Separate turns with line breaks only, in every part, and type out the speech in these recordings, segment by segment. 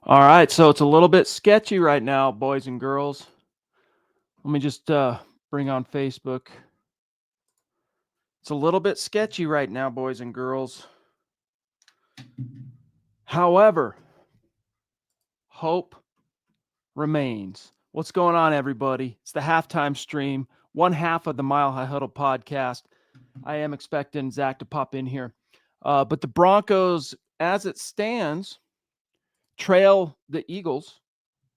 All right, so it's a little bit sketchy right now, boys and girls. Let me just bring on Facebook. It's a little bit sketchy right now, boys and girls. However, hope remains. What's going on, everybody? It's the halftime stream, one half of the Mile High Huddle podcast. I am expecting Zach to pop in here. But the Broncos, as it stands, trail the Eagles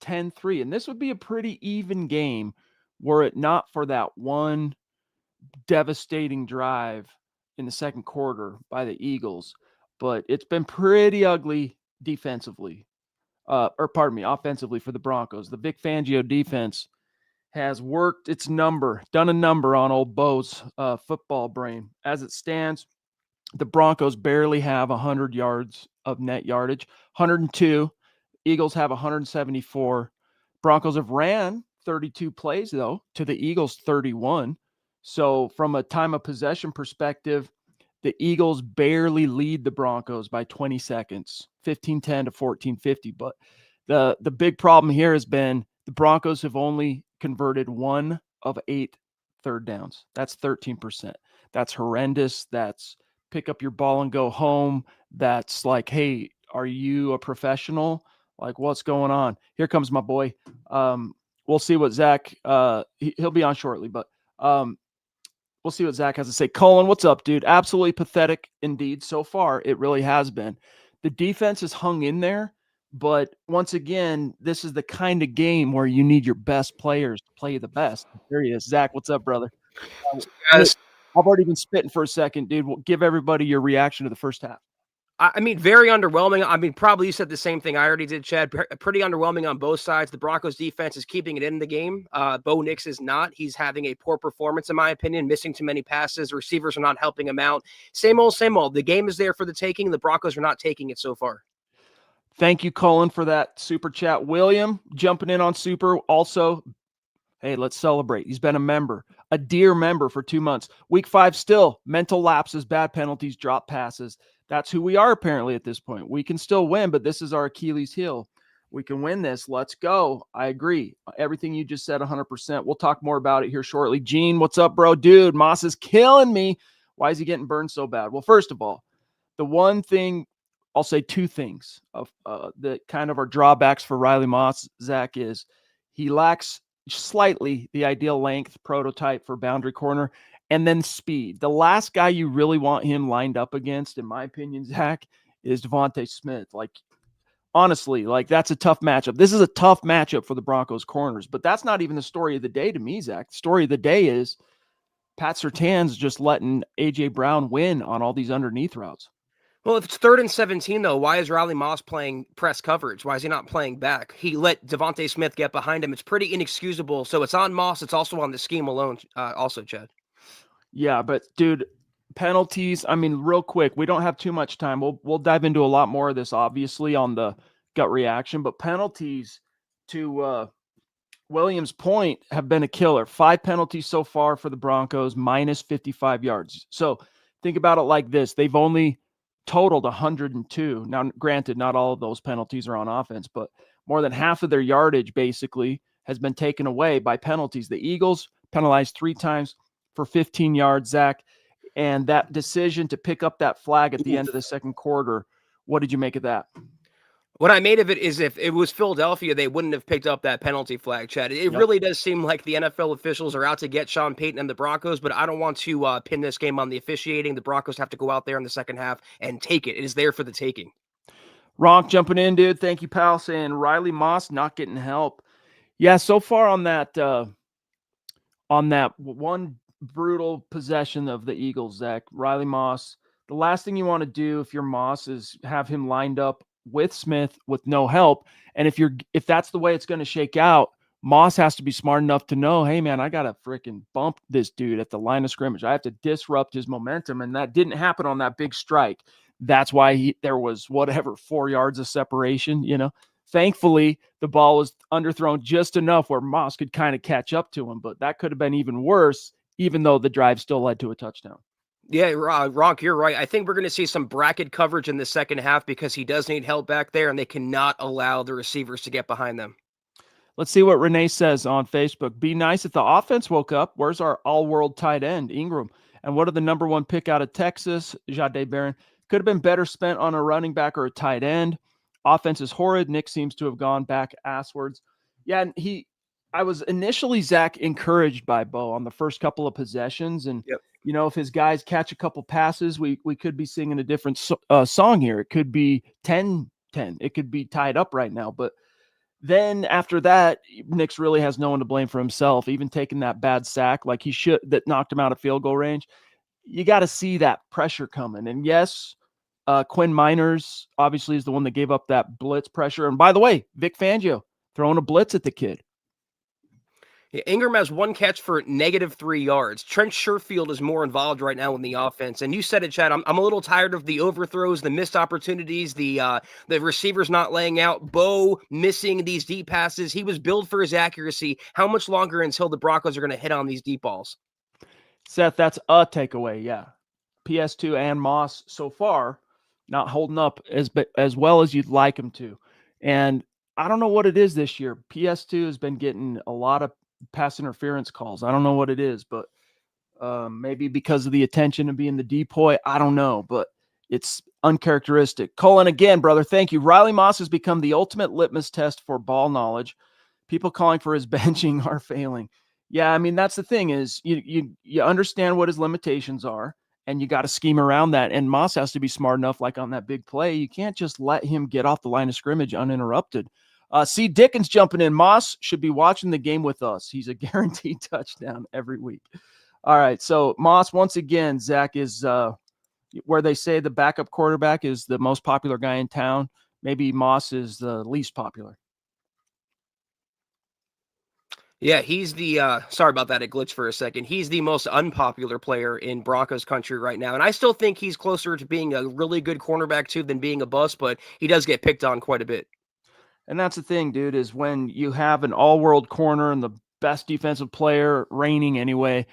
10-3. And this would be a pretty even game were it not for that one devastating drive in the second quarter by the Eagles. But it's been pretty ugly defensively, offensively for the Broncos. The Vic Fangio defense has worked its number, done a number on old Bo's football brain. As it stands, the Broncos barely have 100 yards of net yardage, 102. Eagles have 174. Broncos have ran 32 plays, though, to the Eagles 31. So from a time of possession perspective, the Eagles barely lead the Broncos by 20 seconds, 15-10 to 14-50. But the big problem here has been the Broncos have only converted 1 of 8 third downs. That's 13%. That's horrendous. That's pick up your ball and go home. That's like, hey, are you a professional? Like, what's going on? Here comes my boy. We'll see what Zach, he'll be on shortly, but we'll see what Zach has to say. Colin, what's up, dude? Absolutely pathetic indeed. So far, it really has been. The defense has hung in there, but once again, this is the kind of game where you need your best players to play the best. There he is. Zach, what's up, brother?
Yes.
I've already been spitting for a second, dude. We'll give everybody your reaction to the first half.
I mean, very underwhelming. I mean, probably you said the same thing I already did, Chad. Pretty underwhelming on both sides. The Broncos defense is keeping it in the game. Bo Nix is not. He's having a poor performance, in my opinion, missing too many passes. Receivers are not helping him out. Same old, same old. The game is there for the taking. The Broncos are not taking it so far.
Thank you, Colin, for that super chat. William, jumping in on super. Also, hey, let's celebrate. He's been a member, a dear member for 2 months. Week 5 still, mental lapses, bad penalties, drop passes. That's who we are apparently at this point. We can still win, but this is our Achilles heel. We can win this. Let's go. I agree. Everything you just said, 100%. We'll talk more about it here shortly. Gene, what's up, bro? Dude, Moss is killing me. Why is he getting burned so bad? Well, first of all, the one thing, I'll say 2 things of that kind of are drawbacks for Riley Moss, Zach, is he lacks slightly the ideal length prototype for boundary corner, and then speed. The last guy you really want him lined up against, in my opinion, Zach, is Devontae Smith. Like, honestly, like that's a tough matchup. This is a tough matchup for the Broncos corners, but that's not even the story of the day to me, Zach. The story of the day is Pat Surtain's just letting A.J. Brown win on all these underneath routes.
Well, if it's 3rd and 17, though, why is Riley Moss playing press coverage? Why is he not playing back? He let Devontae Smith get behind him. It's pretty inexcusable. So it's on Moss. It's also on the scheme alone, also, Chad.
Yeah, but dude, penalties. I mean, real quick, we don't have too much time. We'll dive into a lot more of this, obviously, on the gut reaction. But penalties, to Williams' point, have been a killer. 5 penalties so far for the Broncos, minus 55 yards. So think about it like this: they've only totaled 102. Now, granted, not all of those penalties are on offense, but more than half of their yardage basically has been taken away by penalties. The Eagles penalized 3 times for 15 yards, Zach. And that decision to pick up that flag at the end of the second quarter, what did you make of that?
What I made of it is if it was Philadelphia, they wouldn't have picked up that penalty flag, Chad. It really does seem like the NFL officials are out to get Sean Payton and the Broncos, but I don't want to pin this game on the officiating. The Broncos have to go out there in the second half and take it. It is there for the taking.
Ronk jumping in, dude. Thank you, pal. Saying Riley Moss not getting help. Yeah, so far on that one brutal possession of the Eagles, Zach, Riley Moss, the last thing you want to do if you're Moss is have him lined up with Smith with no help. And if that's the way it's going to shake out, Moss has to be smart enough to know, hey, man, I got to freaking bump this dude at the line of scrimmage. I have to disrupt his momentum. And that didn't happen on that big strike. That's why there was 4 yards of separation, Thankfully, the ball was underthrown just enough where Moss could kind of catch up to him, but that could have been even worse, even though the drive still led to a touchdown.
Yeah, Ronk, you're right. I think we're going to see some bracket coverage in the second half because he does need help back there, and they cannot allow the receivers to get behind them.
Let's see what Renee says on Facebook. Be nice if the offense woke up. Where's our all-world tight end, Ingram? And what are the number one pick out of Texas, Jade Barron? Could have been better spent on a running back or a tight end. Offense is horrid. Nick seems to have gone back asswards. Yeah, and I was initially, Zach, encouraged by Bo on the first couple of possessions. And,
Yep.
if his guys catch a couple passes, we could be singing a different song here. It could be 10-10. It could be tied up right now. But then after that, Nick's really has no one to blame for himself, even taking that bad sack like he should that knocked him out of field goal range. You got to see that pressure coming. And yes, Quinn Miners obviously is the one that gave up that blitz pressure. And by the way, Vic Fangio throwing a blitz at the kid.
Ingram has one catch for -3 yards. Trent Sherfield is more involved right now in the offense. And you said it, Chad. I'm a little tired of the overthrows, the missed opportunities, the receivers not laying out, Bo missing these deep passes. He was billed for his accuracy. How much longer until the Broncos are going to hit on these deep balls?
Seth, that's a takeaway. Yeah. PS2 and Moss so far not holding up as well as you'd like them to. And I don't know what it is this year. PS2 has been getting a lot of pass interference calls. I don't know what it is, but maybe because of the attention and being the decoy. I don't know, but it's uncharacteristic. Colin, again, brother, thank you. Riley Moss has become the ultimate litmus test for ball knowledge. People calling for his benching are failing. Yeah, I mean, that's the thing is you understand what his limitations are, and you got to scheme around that. And Moss has to be smart enough, like on that big play, you can't just let him get off the line of scrimmage uninterrupted. See Dickens jumping in. Moss should be watching the game with us. He's a guaranteed touchdown every week. All right. So Moss, once again, Zach, is where they say the backup quarterback is the most popular guy in town. Maybe Moss is the least popular.
Yeah, he's the sorry about that. It glitched for a second. He's the most unpopular player in Broncos country right now. And I still think he's closer to being a really good cornerback too than being a bust, but he does get picked on quite a bit.
And that's the thing, dude, is when you have an all-world corner and the best defensive player reigning anyway,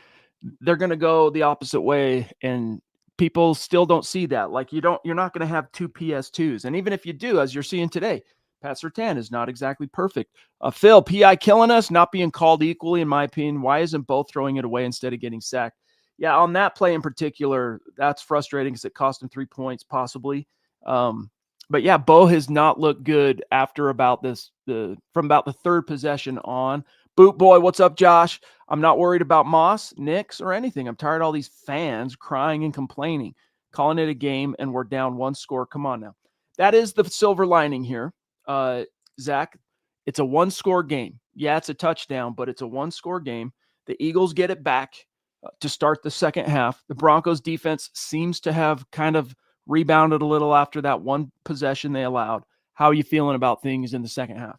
they're going to go the opposite way. And people still don't see that. Like you're not going to have two PS2s. And even if you do, as you're seeing today, Pat Surtain is not exactly perfect. Phil, PI killing us, not being called equally, in my opinion. Why isn't both throwing it away instead of getting sacked? Yeah, on that play in particular, that's frustrating because it cost him 3 points possibly. But yeah, Bo has not looked good after from about the third possession on. Boot boy, what's up, Josh? I'm not worried about Moss, Knicks, or anything. I'm tired of all these fans crying and complaining, calling it a game, and we're down one score. Come on now. That is the silver lining here, Zach. It's a one-score game. Yeah, it's a touchdown, but it's a one-score game. The Eagles get it back to start the second half. The Broncos defense seems to have kind of rebounded a little after that one possession they allowed. How are you feeling about things in the second half?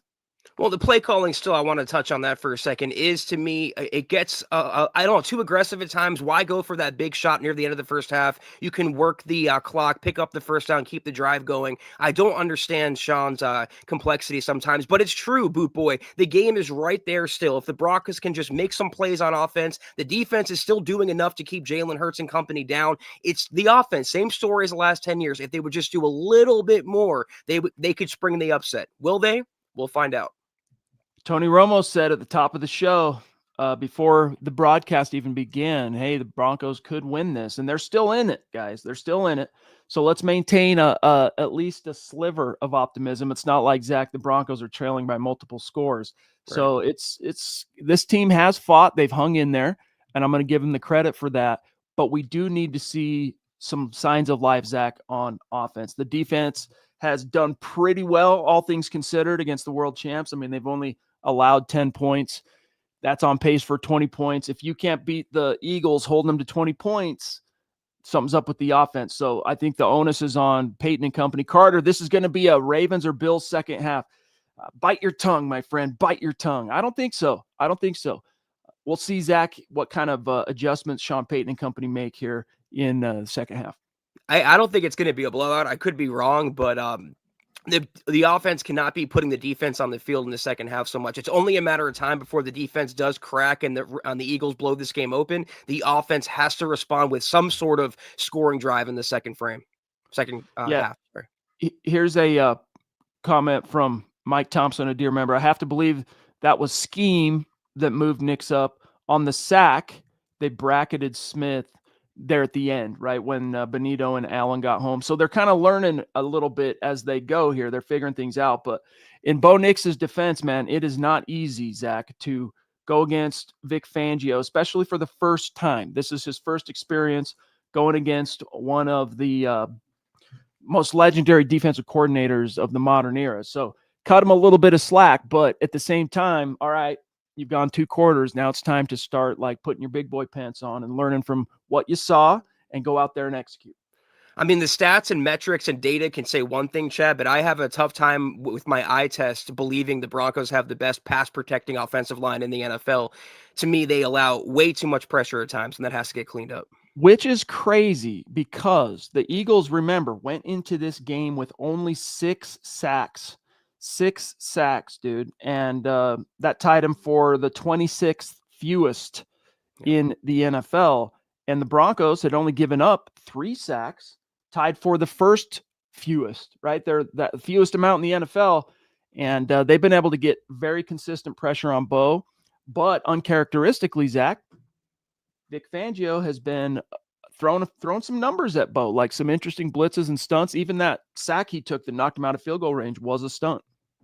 Well, the play calling still, I want to touch on that for a second, is to me, it gets, I don't know, too aggressive at times. Why go for that big shot near the end of the first half? You can work the clock, pick up the first down, keep the drive going. I don't understand Sean's complexity sometimes, but it's true, Boot Boy. The game is right there still. If the Broncos can just make some plays on offense, the defense is still doing enough to keep Jalen Hurts and company down. It's the offense, same story as the last 10 years. If they would just do a little bit more, they could spring the upset. Will they? We'll find out.
Tony Romo said at the top of the show before the broadcast even began, hey, the Broncos could win this. And they're still in it, guys. They're still in it. So let's maintain at least a sliver of optimism. It's not like, Zach, the Broncos are trailing by multiple scores. Right. So it's this team has fought. They've hung in there, and I'm going to give them the credit for that. But we do need to see some signs of life, Zach, on offense. The defense has done pretty well, all things considered, against the world champs. I mean, they've only allowed 10 points. That's on pace for 20 points. If you can't beat the Eagles holding them to 20 points, something's up with the offense. So I think the onus is on Peyton and company. Carter, this is going to be a Ravens or Bills second half. Bite your tongue, my friend. Bite your tongue. I don't think so. We'll see, Zach, what kind of adjustments Sean Payton and company make here in the second half.
I don't think it's going to be a blowout. I could be wrong, but The offense cannot be putting the defense on the field in the second half so much. It's only a matter of time before the defense does crack and the Eagles blow this game open. The offense has to respond with some sort of scoring drive in the second
Yeah.
half. Sorry.
Here's a comment from Mike Thompson, a dear member. I have to believe that was scheme that moved Nix up. On the sack, they bracketed Smith there at the end, right, when Benito and Allen got home. So they're kind of learning a little bit as they go here. They're figuring things out. But in Bo Nix's defense, man, it is not easy, Zach, to go against Vic Fangio, especially for the first time. This is his first experience going against one of the most legendary defensive coordinators of the modern era. So cut him a little bit of slack, but at the same time, all right, you've gone 2 quarters. Now it's time to start like putting your big boy pants on and learning from what you saw and go out there and execute.
I mean, the stats and metrics and data can say one thing, Chad, but I have a tough time with my eye test believing the Broncos have the best pass protecting offensive line in the NFL. To me, they allow way too much pressure at times, and that has to get cleaned up.
Which is crazy because the Eagles, remember, went into this game with only 6 sacks. 6 sacks, dude. And that tied him for the 26th fewest in the NFL. And the Broncos had only given up 3 sacks, tied for the first fewest, right? They're the fewest amount in the NFL. And they've been able to get very consistent pressure on Bo. But uncharacteristically, Zach, Vic Fangio has been throwing some numbers at Bo, like some interesting blitzes and stunts. Even that sack he took that knocked him out of field goal range was a stunt.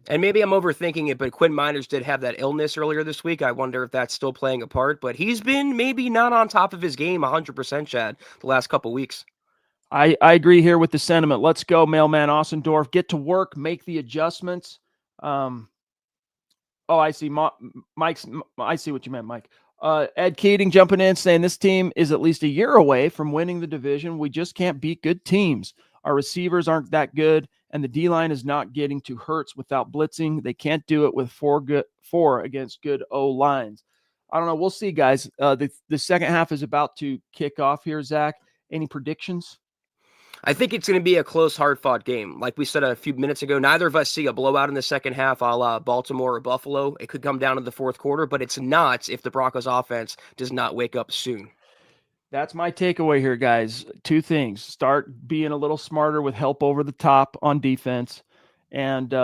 And maybe I'm overthinking it, but Quinn Miners did have that illness earlier this week. I wonder if that's still playing a part, but he's been maybe not on top of his game 100%, Chad, the last couple weeks.
I agree here with the sentiment. Let's go, Mailman Ossendorf. Get to work, make the adjustments. I see. Mike's. I see what you meant, Mike. Ed Keating jumping in saying this team is at least a year away from winning the division. We just can't beat good teams. Our receivers aren't that good, and the D-line is not getting to Hurts without blitzing. They can't do it with 4 against good O-lines. I don't know. We'll see, guys. The second half is about to kick off here, Zach. Any predictions?
I think it's going to be a close, hard-fought game. Like we said a few minutes ago, neither of us see a blowout in the second half a la Baltimore or Buffalo. It could come down to the fourth quarter, but it's not if the Broncos offense does not wake up soon.
That's my takeaway here, guys. 2 things. Start being a little smarter with help over the top on defense, and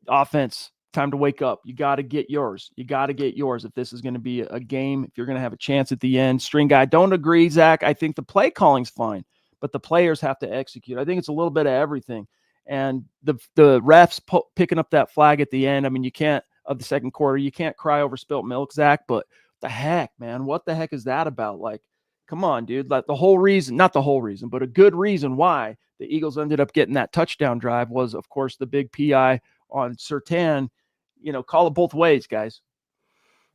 offense, time to wake up. You got to get yours. You got to get yours if this is going to be a game, if you're going to have a chance at the end. String guy, don't agree, Zach. I think the play calling's fine, but the players have to execute. I think it's a little bit of everything. And the refs picking up that flag at the end, I mean, you can't, of the second quarter, you can't cry over spilt milk, Zach, but the heck, man, what the heck is that about? Like, come on, dude. Like the whole reason, not the whole reason, but a good reason why the Eagles ended up getting that touchdown drive was, of course, the big PI on Surtain. You know, call it both ways, guys.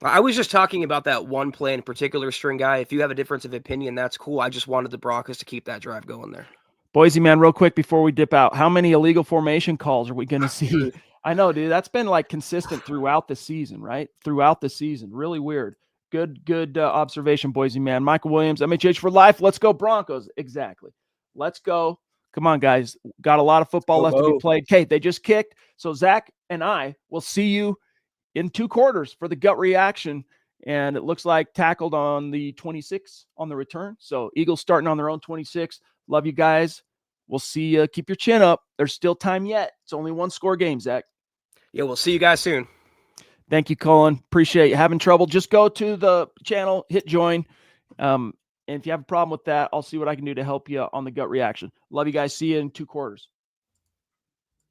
I was just talking about that one play in particular, String Guy. If you have a difference of opinion, that's cool. I just wanted the Broncos to keep that drive going there.
Boise, man, real quick before we dip out, how many illegal formation calls are we going to see? I know, dude. That's been like consistent throughout the season, right? Throughout the season. Really weird. Good observation, Boise, man. Michael Williams, MHH for life. Let's go Broncos. Exactly. Let's go. Come on, guys. Got a lot of football left to be played. Okay, they just kicked. So Zach and I will see you in 2 quarters for the gut reaction. And it looks like tackled on the 26 on the return. So Eagles starting on their own 26. Love you guys. We'll see you. Keep your chin up. There's still time yet. It's only 1-score game, Zach.
Yeah, we'll see you guys soon.
Thank you, Colin. Appreciate you. Having trouble, just go to the channel, hit join. And if you have a problem with that, I'll see what I can do to help you on the gut reaction. Love you guys. See you in 2 quarters.